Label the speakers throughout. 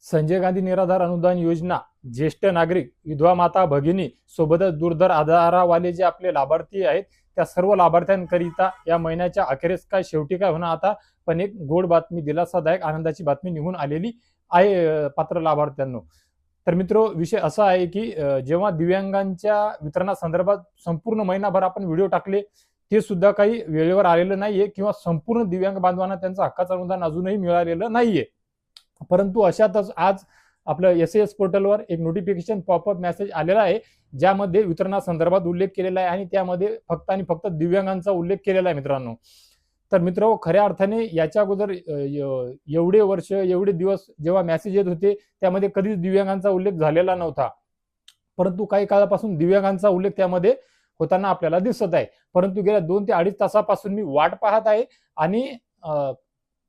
Speaker 1: संजय गांधी निराधार अनुदान योजना, ज्येष्ठ नागरिक, विधवा माता भगिनी सोबतच दुर्धर आधारावाले जे आपले लाभार्थी आहेत त्या सर्व लाभार्थ्यांकरिता या महिन्याच्या अखेरीस काय शेवटी काय होणार आता, पण एक गोड बातमी, दिलासादायक आनंदाची बातमी निघून आलेली आहे पात्र लाभार्थ्यांनो. तर मित्रो, विषय असा आहे की जेव्हा दिव्यांगांच्या वितरणासंदर्भात संपूर्ण महिनाभर आपण व्हिडिओ टाकले, ते सुद्धा काही वेळेवर आलेलं नाहीये किंवा संपूर्ण दिव्यांग बांधवांना त्यांचं हक्काचं अनुदान अजूनही मिळालेलं नाहीये. परंतु अशातच आज आपलं एस पोर्टलवर एक नोटिफिकेशन पॉपअप मेसेज आलेला आहे, ज्यामध्ये वितरणासंदर्भात उल्लेख केलेला आहे आणि त्यामध्ये फक्त आणि फक्त दिव्यांगांचा उल्लेख केलेला आहे मित्रांनो. तर मित्र, खऱ्या अर्थाने याच्या अगोदर एवढे वर्ष एवढे दिवस जेव्हा मेसेज येत होते त्यामध्ये कधीच दिव्यांगांचा उल्लेख झालेला नव्हता. परंतु काही काळापासून दिव्यांगांचा उल्लेख त्यामध्ये होताना आपल्याला दिसत आहे. परंतु गेल्या 2 ते 2.5 तासापासून मी वाट पाहत आहे आणि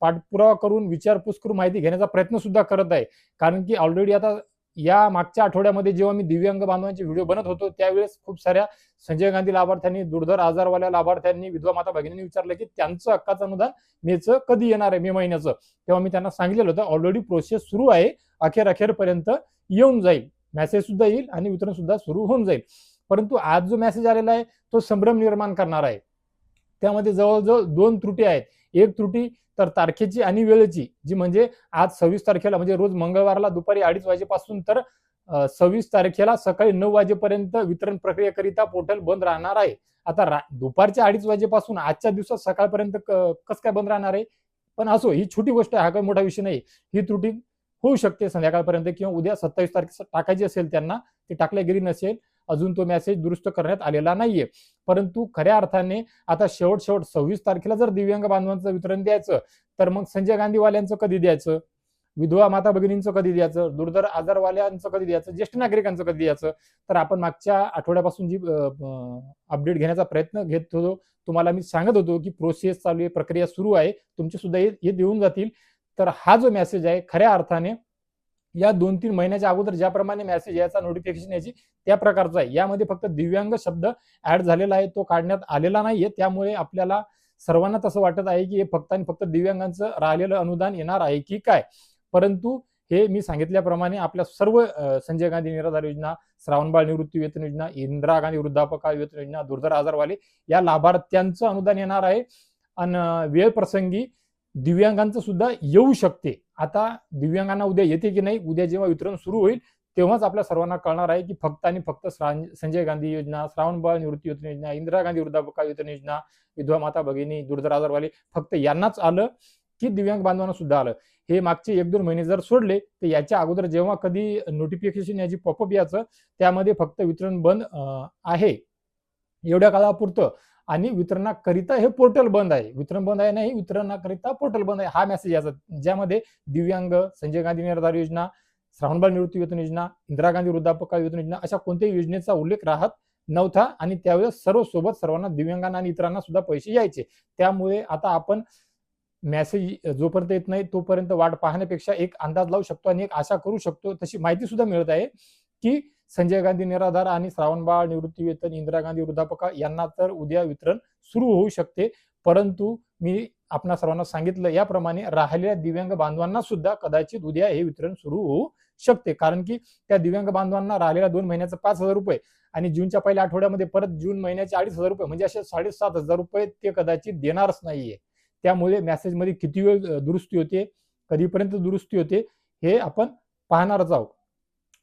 Speaker 1: पाठपुरावा करून विचारपूस करून माहिती घेण्याचा प्रयत्न सुद्धा करत आहे. कारण की ऑलरेडी आता या मागच्या आठवड्यामध्ये जेव्हा मी दिव्यांग बांधवांचे व्हिडिओ बनत होतो त्यावेळेस खूप साऱ्या संजय गांधी लाभार्थ्यांनी, दुर्धर आजारवाल्या लाभार्थ्यांनी, विधवा माता भगिनींनी विचारलं की त्यांचं हक्काचं अनुदान मेचं कधी येणार आहे, मे महिन्याचं. तेव्हा मी त्यांना सांगितलेलं होतं ऑलरेडी प्रोसेस सुरू आहे, अखेरपर्यंत येऊन जाईल, मेसेज सुद्धा येईल आणि वितरण सुद्धा सुरू होऊन जाईल. परंतु आज जो मेसेज आलेला आहे तो संभ्रम निर्माण करणार आहे. त्यामध्ये जवळजवळ 2 त्रुटी आहेत. एक त्रुटी तर तारखेची आणि वेळेची, जी म्हणजे आज 26 तारखेला म्हणजे रोज मंगळवारला दुपारी 2:30 वाजेपासून तर 26 तारखेला सकाळी 9 वाजेपर्यंत वितरण प्रक्रियेकरिता पोर्टल बंद राहणार आहे. आता दुपारच्या 2:30 वाजेपासून आजच्या दिवसात सकाळपर्यंत कसं काय बंद राहणार आहे? पण असो, ही छोटी गोष्ट आहे, हा काही मोठा विषय नाही. ही त्रुटी होऊ शकते संध्याकाळपर्यंत किंवा उद्या 27 तारखेला टाकायची असेल त्यांना, ती टाकल्या गेली नसेल, अजून तो मेसेज दुरुस्त करण्यात आलेला नाहीये. परंतु खऱ्या अर्थाने आता शेवट 26 तारखेला जर दिव्यांग बांधवांचं वितरण द्यायचं तर मग संजय गांधीवाल्यांचं कधी द्यायचं, विधवा माता भगिनींचं कधी द्यायचं, दुर्धर आजारवाल्यांचं कधी द्यायचं, ज्येष्ठ नागरिकांचं कधी द्यायचं? तर आपण मागच्या आठवड्यापासून जी अपडेट घेण्याचा प्रयत्न घेत होतो, तुम्हाला मी सांगत होतो की प्रोसेस चालू आहे, प्रक्रिया सुरू आहे, तुमचे सुद्धा हे देऊन जातील. तर हा जो मेसेज आहे खऱ्या अर्थाने या 2-3 महिन्याच्या अगोदर ज्याप्रमाणे मेसेज यायचा, नोटिफिकेशन यायची, त्या प्रकारचा आहे. यामध्ये फक्त दिव्यांग शब्द ऍड झालेला आहे, तो काढण्यात आलेला नाहीये. त्यामुळे आपल्याला सर्वांना तसं वाटत आहे की हे फक्त आणि फक्त दिव्यांगांचं राहिलेलं अनुदान येणार आहे की काय. परंतु हे मी सांगितल्याप्रमाणे आपल्या सर्व संजय गांधी निराधार योजना, श्रावणबाळ निवृत्ती वेतन योजना, इंदिरा गांधी वृद्धापकाळ वेतन योजना, दुर्धर आजारवाले या लाभार्थ्यांचं अनुदान येणार आहे आणि वेळ प्रसंगी दिव्यांगांचं सुद्धा येऊ शकते. आता दिव्यांगांना उद्या येते की नाही, उद्या जेव्हा वितरण सुरू होईल तेव्हाच आपल्या सर्वांना कळणार आहे की फक्त आणि फक्त संजय गांधी योजना, श्रावणबाळ निवृत्ती वेतन योजना, इंदिरा गांधी वृद्धापकाळ वेतन योजना, विधवा माता भगिनी, दुर्धर आजारवाले फक्त यांनाच आलं की दिव्यांग बांधवांना सुद्धा आलं. हे मागचे 1-2 महिने जर सोडले तर याच्या अगोदर जेव्हा कधी नोटिफिकेशन याची पॉपअप याचं, त्यामध्ये फक्त वितरण बंद आहे एवढ्या काळापुरतं आणि वितरणाकरिता हे पोर्टल बंद आहे. वितरण बंद आहे नाही, वितरणाकरिता पोर्टल बंद आहे, हा मेसेज याचा, ज्यामध्ये दिव्यांग, संजय गांधी निराधार योजना, श्रावणबाळ निवृत्ती वेतन योजना, इंदिरा गांधी वृद्धापकाळ वेतन योजना अशा कोणत्याही योजनेचा उल्लेख राहत नव्हता आणि त्यावेळेस सर्वांना दिव्यांगांना आणि इतरांना सुद्धा पैसे यायचे. त्यामुळे आता आपण मेसेज जोपर्यंत येत नाही तोपर्यंत वाट पाहण्यापेक्षा एक अंदाज लावू शकतो आणि एक आशा करू शकतो, तशी माहिती सुद्धा मिळत आहे की संजय गांधी निराधार आणि श्रावणबाळ निवृत्ती वेतन, इंदिरा गांधी वृद्धापकाळ यांना तर उद्या वितरण सुरू होऊ शकते. परंतु मी आपणा सर्वांना सांगितलं याप्रमाणे राहिलेल्या दिव्यांग बांधवांना सुद्धा कदाचित उद्या हे वितरण सुरू होऊ शकते. कारण की त्या दिव्यांग बांधवांना राहिलेल्या 2 महिन्याचं 5,000 रुपये आणि जूनच्या पहिल्या आठवड्यामध्ये परत जून महिन्याचे 2,500 रुपये म्हणजे असे 7,500 रुपये ते कदाचित देणारच नाहीये. त्यामुळे मेसेजमध्ये किती वेळ दुरुस्ती होते, कधीपर्यंत दुरुस्ती होते, हे आपण पाहणारच आहोत.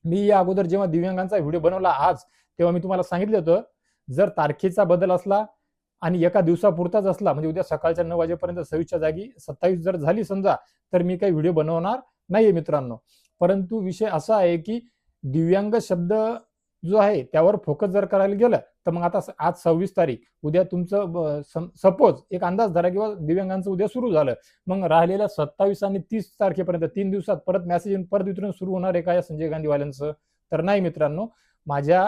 Speaker 1: मी या अगोदर जेव्हा दिव्यांगांचा व्हिडिओ बनवला आज, तेव्हा मी तुम्हाला सांगितलं होतं जर तारखेचा बदल असला आणि एका दिवसापुरताच असला, म्हणजे उद्या सकाळच्या 9 वाजेपर्यंत 26च्या जागी 27 जर झाली समजा, तर मी काही व्हिडिओ बनवणार नाहीये मित्रांनो. परंतु विषय असा आहे की दिव्यांग शब्द जो आहे त्यावर फोकस जर करायला गेलं तर मग आता आज 26 तारीख, उद्या तुमचं सपोज एक अंदाज धरा किंवा दिव्यांगांचं उद्या सुरू झालं, मग राहिलेल्या 27 आणि 30 तारखेपर्यंत 3 दिवसात परत मेसेज परत वितरण सुरू होणार आहे का या संजय गांधीवाल्यांचं? तर नाही मित्रांनो. माझ्या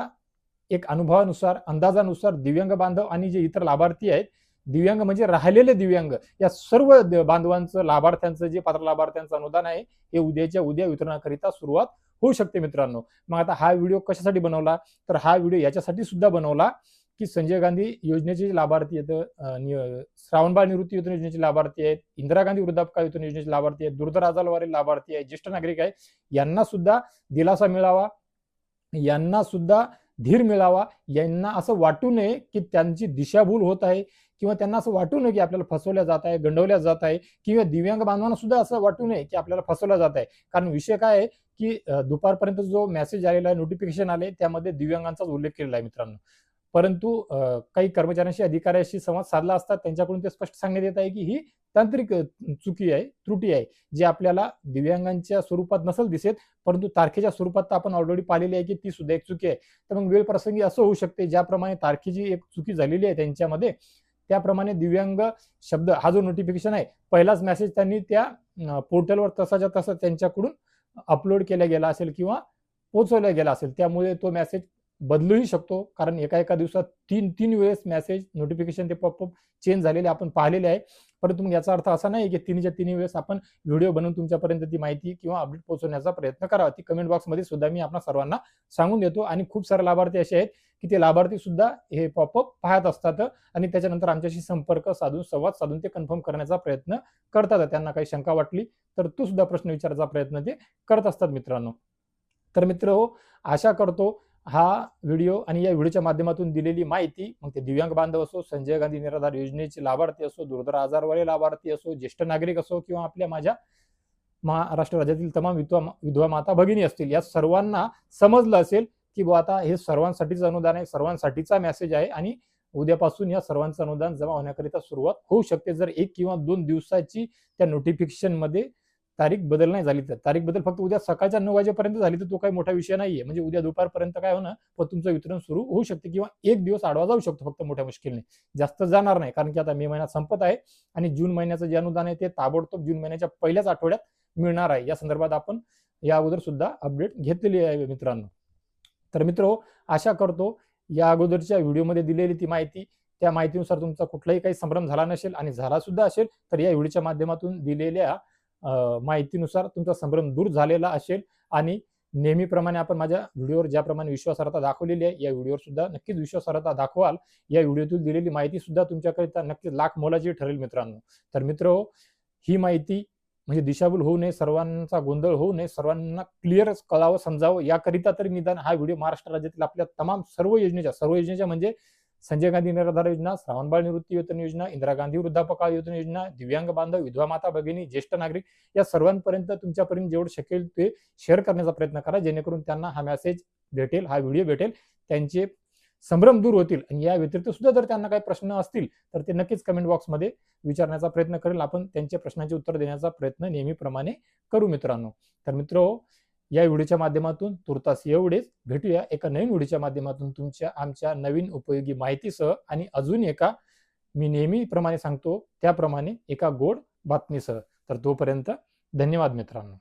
Speaker 1: एक अनुभवानुसार, अंदाजानुसार दिव्यांग बांधव आणि जे इतर लाभार्थी आहेत, दिव्यांग म्हणजे राहिलेले दिव्यांग, या सर्व बांधवांचं, लाभार्थ्यांचं, जे पात्र लाभार्थ्यांचं अनुदान आहे हे उद्याच्या उद्या वितरणाकरिता सुरुवात होऊ शकते मित्रांनो. मग आता हा व्हिडिओ कशासाठी बनवला? तर हा व्हिडिओ याच्यासाठी सुद्धा बनवला की संजय गांधी योजनेचे जे लाभार्थी आहेत, श्रावणबाळ निवृत्ती वेतन योजनेचे लाभार्थी आहेत, इंदिरा गांधी वृद्धापकाळ वेतन योजनेचे लाभार्थी आहेत, दुर्धर आजारवाले लाभार्थी आहेत, ज्येष्ठ नागरिक आहेत, यांना सुद्धा दिलासा मिळावा, यांना सुद्धा धीर मिळावा, यांना असं वाटू नये की त्यांची दिशाभूल होत आहे, किंवा त्यांना असं वाटू नये की आपल्याला फसवल्या जात आहे, गंडवल्या जात आहे, किंवा दिव्यांग बांधवांना सुद्धा असं वाटू नये की आपल्याला फसवलं जात आहे. कारण विषय काय आहे की दुपारपर्यंत जो मेसेज आलेला आहे, नोटिफिकेशन आले, त्यामध्ये दिव्यांगांचाच उल्लेख केलेला आहे मित्रांनो. परंतु काही कर्मचाऱ्यांशी, अधिकाऱ्यांशी संवाद साधला असता त्यांच्याकडून ते स्पष्ट सांगण्यात येत आहे की ही तांत्रिक चुकी आहे, त्रुटी आहे, जी आपल्याला दिव्यांगांच्या स्वरूपात नसेल दिसत, परंतु तारखेच्या स्वरूपात तर आपण ऑलरेडी पाहिलेली आहे की ती सुद्धा एक चुकी आहे. तर मग वेळ प्रसंगी असं होऊ शकते, ज्याप्रमाणे तारखेची एक चुकी झालेली आहे त्यांच्यामध्ये, त्याप्रमाणे दिव्यांग शब्द हा जो नोटिफिकेशन आहे, पहिलाच मेसेज त्यांनी त्या पोर्टलवर तसाच्या तसा त्यांच्याकडून अपलोड केला गेला असेल किंवा पोहोचवला गेला असेल. त्यामुळे तो मेसेज बदलूही शकतो, कारण एका दिवसात तीन वेळेस मेसेज नोटिफिकेशन ते पॉपअप चेंज झालेले आपण पाहिलेले आहे. परंतु मग याचा अर्थ असा नाही की तिन्ही वेळेस आपण व्हिडिओ बनवून तुमच्यापर्यंत ती माहिती किंवा अपडेट पोहोचवण्याचा प्रयत्न करावा. ती कमेंट बॉक्समध्ये सुद्धा मी आपल्या सर्वांना सांगून देतो. आणि खूप सारे लाभार्थी असे आहेत की ते लाभार्थी सुद्धा हे पॉपअप पाहत असतात आणि त्याच्यानंतर आमच्याशी संपर्क साधून, संवाद साधून ते कन्फर्म करण्याचा प्रयत्न करतात. त्यांना काही शंका वाटली तर तो सुद्धा प्रश्न विचारायचा प्रयत्न ते करत असतात मित्रांनो. तर मित्र, आशा करतो हा व्हिडिओ आणि या व्हिडिओच्या माध्यमातून दिलेली माहिती, मग ते दिव्यांग बांधव असो, संजय गांधी निराधार योजनेचे लाभार्थी असो, दुर्धर आजारवाले लाभार्थी असो, ज्येष्ठ नागरिक असो, किंवा आपल्या माझ्या महाराष्ट्र राज्यातील तमाम विधवा माता भगिनी असतील, या सर्वांना समजलं असेल की बुवा आता हे सर्वांसाठीच अनुदान आहे, सर्वांसाठीचा मेसेज आहे, आणि उद्यापासून या सर्वांचं अनुदान जमा होण्याकरिता सुरुवात होऊ शकते. जर 1 किंवा 2 दिवसाची त्या नोटिफिकेशन मध्ये तारीख बदल नाही झाली तर, तारीख बदल फक्त उद्या सकाळच्या 9 वाजेपर्यंत झाली तर तो काही मोठा विषय नाहीये. म्हणजे उद्या दुपारपर्यंत काय होणं, पण तुमचं वितरण सुरू होऊ शकते, किंवा 1 दिवस आडवा जाऊ शकतो फक्त, मोठ्या मुश्किलने जास्त जाणार नाही. कारण की आता मे महिना संपत आहे आणि जून महिन्याचं जे अनुदान आहे ते ताबडतोब जून महिन्याच्या पहिल्याच आठवड्यात मिळणार आहे. या संदर्भात आपण या अगोदर सुद्धा अपडेट घेतलेली आहे मित्रांनो. तर मित्र, आशा करतो या अगोदरच्या व्हिडिओमध्ये दिलेली ती माहिती, त्या माहितीनुसार तुमचा कुठलाही काही संभ्रम झाला नसेल, आणि झाला सुद्धा असेल तर या व्हिडिओच्या माध्यमातून दिलेल्या माहितीनुसार तुमचा संभ्रम दूर झालेला असेल. आणि नेहमीप्रमाणे आपण माझ्या व्हिडिओवर ज्याप्रमाणे विश्वासार्हता दाखवलेली आहे, या व्हिडिओवर सुद्धा नक्कीच विश्वासार्हता दाखवाल. या व्हिडिओतून दिलेली माहिती सुद्धा तुमच्याकरिता नक्कीच लाख मोलाची ठरेल मित्रांनो. तर मित्र, ही माहिती म्हणजे दिशाभूल होऊ नये, सर्वांचा गोंधळ होऊ नये, सर्वांना क्लिअर कळावं, समजावं, याकरिता तरी निदान हा व्हिडिओ महाराष्ट्र राज्यातील आपल्या तमाम सर्व योजनेच्या म्हणजे संजय गांधी निराधार योजना, श्रावणबाळ निवृत्ती वेतन योजना, इंदिरा गांधी वृद्धापकाळ वेतन योजना, दिव्यांग बांधव, विधवा माता भगिनी, ज्येष्ठ नागरिक, या सर्वांपर्यंत तुमच्यापर्यंत जेवढं शकेल ते शेअर करण्याचा प्रयत्न करा, जेणेकरून त्यांना हा मेसेज भेटेल, हा व्हिडिओ भेटेल, त्यांचे संभ्रम दूर होतील. आणि या व्यतिरिक्त सुद्धा जर त्यांना काही प्रश्न असतील तर ते नक्कीच कमेंट बॉक्समध्ये विचारण्याचा प्रयत्न करेल. आपण त्यांच्या प्रश्नांचे उत्तर देण्याचा प्रयत्न नेहमीप्रमाणे करू मित्रांनो. तर मित्र, या व्हिडिओच्या माध्यमातून तुर्तास एवढेच. भेटूया एका नवीन व्हिडिओच्या माध्यमातून आमच्या नवीन उपयोगी माहितीसह, आणि अजून एका, मी नेहमीप्रमाणे सांगतो त्याप्रमाणे, एका गोड बातमीसह. तर तोपर्यंत धन्यवाद मित्रांनो.